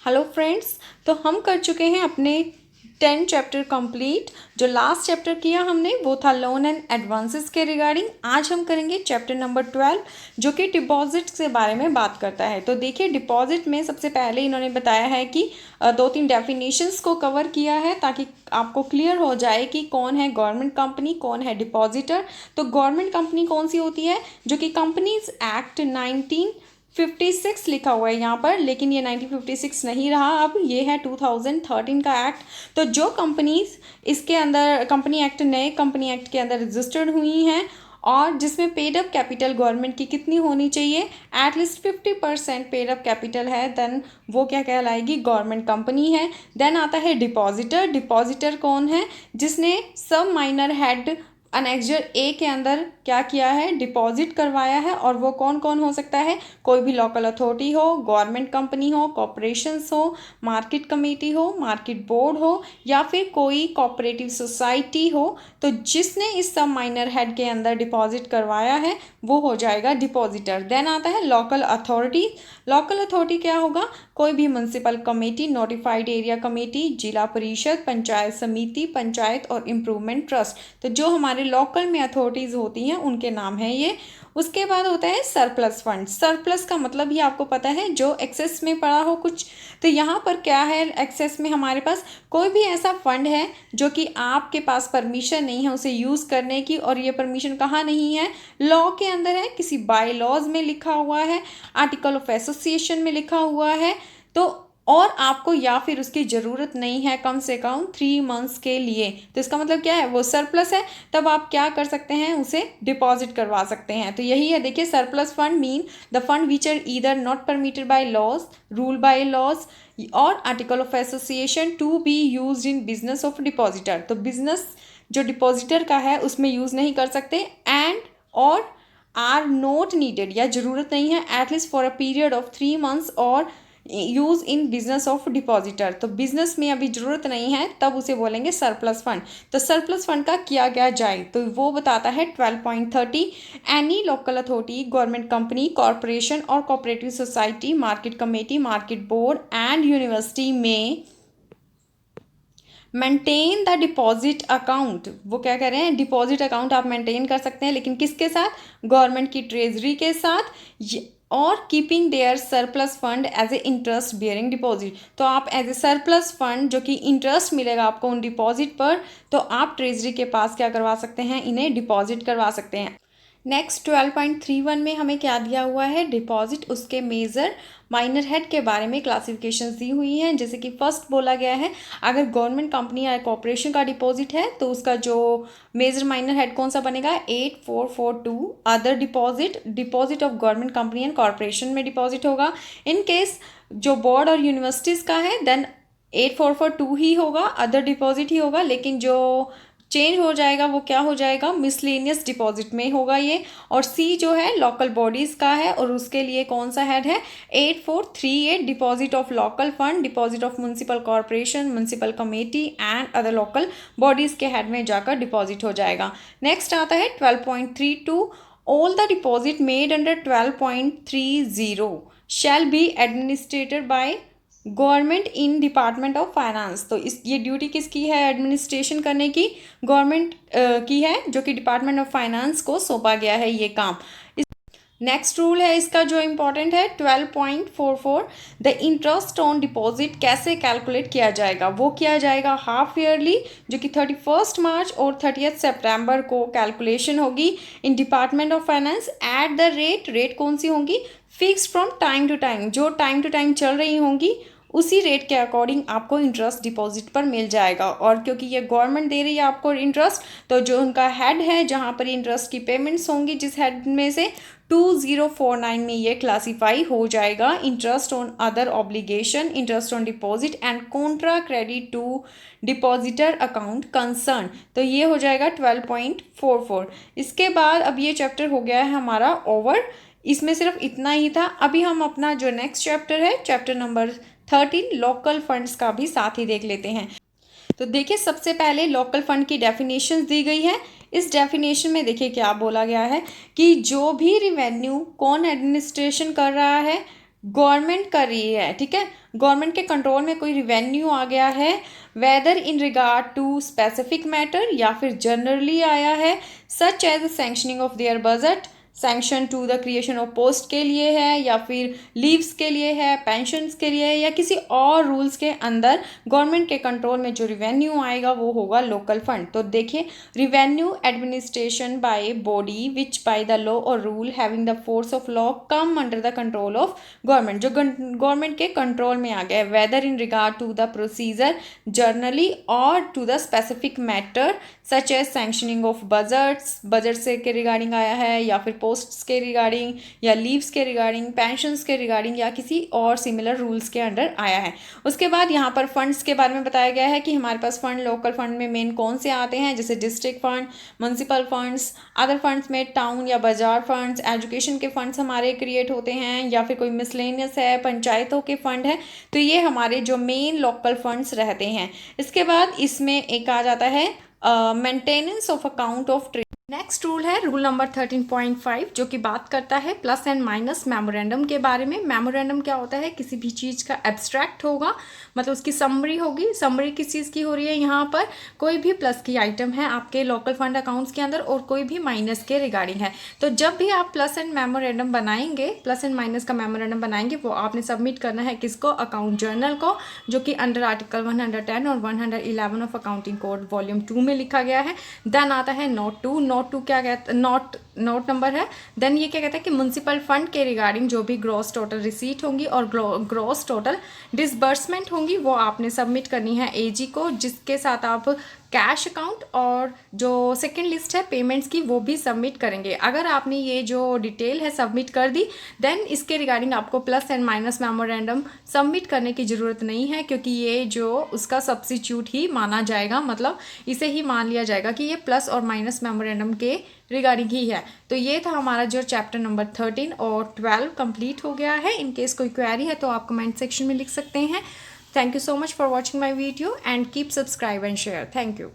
Hello friends, तो हम कर चुके हैं अपने 10 चैप्टर कंप्लीट। जो लास्ट चैप्टर किया हमने वो था लोन एंड एडवांसेस के रिगार्डिंग। आज हम करेंगे चैप्टर नंबर 12 जो कि डिपॉजिट के बारे में बात करता है। तो देखिए, डिपॉजिट में सबसे पहले इन्होंने बताया है कि 2-3 डेफिनेशंस को कवर किया है ताकि आपको क्लियर हो जाए कि कौन है गवर्नमेंट कंपनी, कौन है डिपॉजिटर। तो गवर्नमेंट कंपनी कौन सी होती है, जो कि कंपनीज एक्ट 1956 लिखा हुआ है यहाँ पर, लेकिन ये 1956 नहीं रहा, अब ये है 2013 का एक्ट। तो जो कंपनीज इसके अंदर कंपनी एक्ट, नए कंपनी एक्ट के अंदर रजिस्टर्ड हुई हैं और जिसमें पेड अप कैपिटल गवर्नमेंट की कितनी होनी चाहिए, एटलीस्ट 50% पेड अप कैपिटल है, देन वो क्या कहलाएगी, गवर्नमेंट कंपनी है। देन आता है डिपॉजिटर। डिपॉजिटर कौन है, जिसने सब माइनर हेड अनेक्जर ए के अंदर क्या किया है, डिपॉजिट करवाया है। और वो कौन कौन हो सकता है, कोई भी लोकल अथॉरिटी हो, गवर्नमेंट कंपनी हो, कॉरपोरेशंस हो, मार्केट कमेटी हो, मार्केट बोर्ड हो, या फिर कोई कोऑपरेटिव सोसाइटी हो। तो जिसने इस सब माइनर हेड के अंदर डिपॉजिट करवाया है वो हो जाएगा डिपॉजिटर। देन आता है लोकल अथॉरिटी। लोकल अथॉरिटी क्या होगा, कोई भी municipal committee, notified area committee, जिला परिषद, पंचायत समिति, पंचायत और इम्प्रूवमेंट ट्रस्ट। तो जो हमारे लोकल में अथॉरिटीज़ होती हैं उनके नाम है ये। उसके बाद होता है सरप्लस फंड। सरप्लस का मतलब ही आपको पता है, जो एक्सेस में पड़ा हो कुछ। तो यहाँ पर क्या है, एक्सेस में हमारे पास कोई भी ऐसा फंड है जो कि आपके पास परमिशन नहीं है उसे यूज़ करने की, और ये परमिशन कहाँ नहीं है, लॉ के अंदर है, किसी बाय लॉज में लिखा हुआ है, आर्टिकल ऑफ एसोसिएशन में लिखा हुआ है। तो और आपको या फिर उसकी ज़रूरत नहीं है कम से कम 3 मंथ्स के लिए, तो इसका मतलब क्या है, वो सरप्लस है, तब आप क्या कर सकते हैं, उसे डिपॉजिट करवा सकते हैं। तो यही है, देखिए, surplus fund mean the fund which are either not permitted by laws, rule by laws और article of association to be use in business of depositor. तो बिजनेस जो डिपॉजिटर का है उसमें यूज़ नहीं कर सकते, एंड और आर नॉट नीडेड, या ज़रूरत नहीं है, at least for a period of 3 months और use in business of depositor. तो बिजनेस में अभी ज़रूरत नहीं है, तब उसे बोलेंगे सरप्लस फंड। तो सरप्लस फंड का किया गया जाए तो वो बताता है 12.30, any local authority, government company, corporation और cooperative society, market committee, market board and university में मेंटेन द डिपॉजिट अकाउंट। वो क्या कह रहे हैं, डिपॉजिट अकाउंट आप मेंटेन कर सकते हैं, लेकिन किसके साथ, गवर्नमेंट की ट्रेजरी के साथ, और keeping their surplus fund as a interest bearing deposit. तो आप एज ए सरप्लस फंड, जो कि इंटरेस्ट मिलेगा आपको उन डिपॉजिट पर, तो आप ट्रेजरी के पास क्या करवा सकते हैं, इन्हें डिपॉजिट करवा सकते हैं। नेक्स्ट 12.31 में हमें क्या दिया हुआ है, डिपॉजिट, उसके मेजर माइनर हेड के बारे में क्लासिफिकेशंस दी हुई हैं। जैसे कि फर्स्ट बोला गया है, अगर गवर्नमेंट कंपनी या कॉरपोरेशन का डिपॉजिट है तो उसका जो मेजर माइनर हेड कौन सा बनेगा, 8442। Other deposit, deposit of government company and corporation में डिपॉजिट होगा। इन केस जो बोर्ड और यूनिवर्सिटीज़ का है देन 8442 ही होगा, अदर डिपॉजिट ही होगा, लेकिन जो चेंज हो जाएगा वो क्या हो जाएगा, मिसलेनियस डिपॉजिट में होगा ये। और सी जो है लोकल बॉडीज़ का है, और उसके लिए कौन सा हेड है, 8438, deposit of local fund, deposit of municipal corporation, municipal committee and other local bodies के हेड में जाकर डिपॉजिट हो जाएगा। नेक्स्ट आता है 12.32, all the deposit made under 12.30 shall be administrated by government in department of finance. तो इस ये ड्यूटी किसकी है, एडमिनिस्ट्रेशन करने की, गवर्नमेंट की है, जो कि डिपार्टमेंट ऑफ फाइनेंस को सौंपा गया है ये काम। नेक्स्ट रूल है इसका जो इम्पोर्टेंट है 12.44, द इंटरेस्ट ऑन डिपॉजिट कैसे कैलकुलेट किया जाएगा, वो किया जाएगा हाफ ईयरली, जो कि 31 मार्च और 30 सितंबर को कैलकुलेशन होगी in department of finance at the rate कौन सी होंगी, fix from time to time, जो टाइम टू टाइम चल रही होंगी उसी रेट के अकॉर्डिंग आपको इंटरेस्ट डिपॉजिट पर मिल जाएगा। और क्योंकि ये गवर्नमेंट दे रही है आपको इंटरेस्ट, तो जो उनका हेड है जहाँ पर इंटरेस्ट की पेमेंट्स होंगी, जिस हेड में से 2049 में ये क्लासीफाई हो जाएगा, interest on other obligation, interest on deposit and contra credit to depositor account concern. तो ये हो जाएगा 12.44। इसके बाद अब ये चैप्टर हो गया है हमारा ओवर, इसमें सिर्फ इतना ही था। अभी हम अपना जो नेक्स्ट चैप्टर है, चैप्टर नंबर 13 लोकल फंड्स का भी साथ ही देख लेते हैं। तो देखिए, सबसे पहले लोकल फंड की डेफिनेशन दी गई है। इस डेफिनेशन में देखिए क्या बोला गया है कि जो भी रिवेन्यू कौन एडमिनिस्ट्रेशन कर रहा है, गवर्नमेंट कर रही है, ठीक है, गवर्नमेंट के कंट्रोल में कोई रिवेन्यू आ गया है, whether in regard to specific matter या फिर जनरली आया है, such as sanctioning of their budget, sanction to the creation of post के लिए है या फिर लीव्स के लिए है, पेंशन्स के लिए है या किसी और रूल्स के अंदर गवर्नमेंट के कंट्रोल में जो रिवेन्यू आएगा वो होगा लोकल फंड। तो देखिए, revenue administration by body which by the law और rule having the force of law come under the control of government, जो गवर्नमेंट के कंट्रोल में आ गया है, whether in regard to the procedure generally और to the specific matter such as sanctioning of budgets, budget से के regarding आया है या फिर पोस्ट्स के रिगार्डिंग या लीव्स के रिगार्डिंग, पेंशन्स के रिगार्डिंग या किसी और सिमिलर रूल्स के अंडर आया है। उसके बाद यहाँ पर फंड्स के बारे में बताया गया है कि हमारे पास फंड लोकल फंड में मेन कौन से आते हैं, जैसे district fund, municipal funds, other funds में टाउन या बाजार फंड्स, एजुकेशन के फंड्स हमारे क्रिएट होते हैं या फिर कोई मिसलेनियस है, पंचायतों के फंड है, तो ये हमारे जो मेन लोकल फंड्स रहते हैं। इसके बाद इसमें एक आ जाता है maintenance of account of trade. Next rule है रूल नंबर 13.5 जो कि बात करता है प्लस एंड माइनस मेमोरेंडम के बारे में। मेमोरेंडम क्या होता है, किसी भी चीज़ का एब्स्ट्रैक्ट होगा, मतलब उसकी समरी होगी। समरी किस चीज़ की हो रही है, यहाँ पर कोई भी प्लस की आइटम है आपके लोकल फंड अकाउंट्स के अंदर और कोई भी माइनस के रिगार्डिंग है। तो जब भी आप प्लस एंड मेमोरेंडम बनाएंगे, प्लस एंड माइनस का मेमोरेंडम बनाएंगे, वो आपने सबमिट करना है किसको, अकाउंट जर्नल को, जो कि अंडर आर्टिकल 110 और 111 ऑफ अकाउंटिंग कोड वॉल्यूम 2 में लिखा गया है। देन आता है नोट 2। नोट 2 क्या कहता है, नोट नंबर है। देन ये क्या कहता है कि म्यूनसिपल फंड के रिगार्डिंग जो भी ग्रॉस टोटल रिसीट होंगी और ग्रॉस टोटल डिसबर्समेंट होंगी वो आपने सबमिट करनी है एजी को, जिसके साथ आप कैश अकाउंट और जो सेकंड लिस्ट है पेमेंट्स की वो भी सबमिट करेंगे। अगर आपने ये जो डिटेल है सबमिट कर दी, देन इसके रिगार्डिंग आपको plus and minus memorandum submit करने की ज़रूरत नहीं है, क्योंकि ये जो उसका सब्स्टिट्यूट ही माना जाएगा, मतलब इसे ही मान लिया जाएगा कि ये प्लस और माइनस मेमोरेंडम के रिगार्डिंग ही है। तो ये था हमारा जो चैप्टर नंबर 13 और 12 कंप्लीट हो गया है। इन केस कोई क्वेरी है तो आप कमेंट सेक्शन में लिख सकते हैं। Thank you so much for watching my video and keep subscribe and share. Thank you.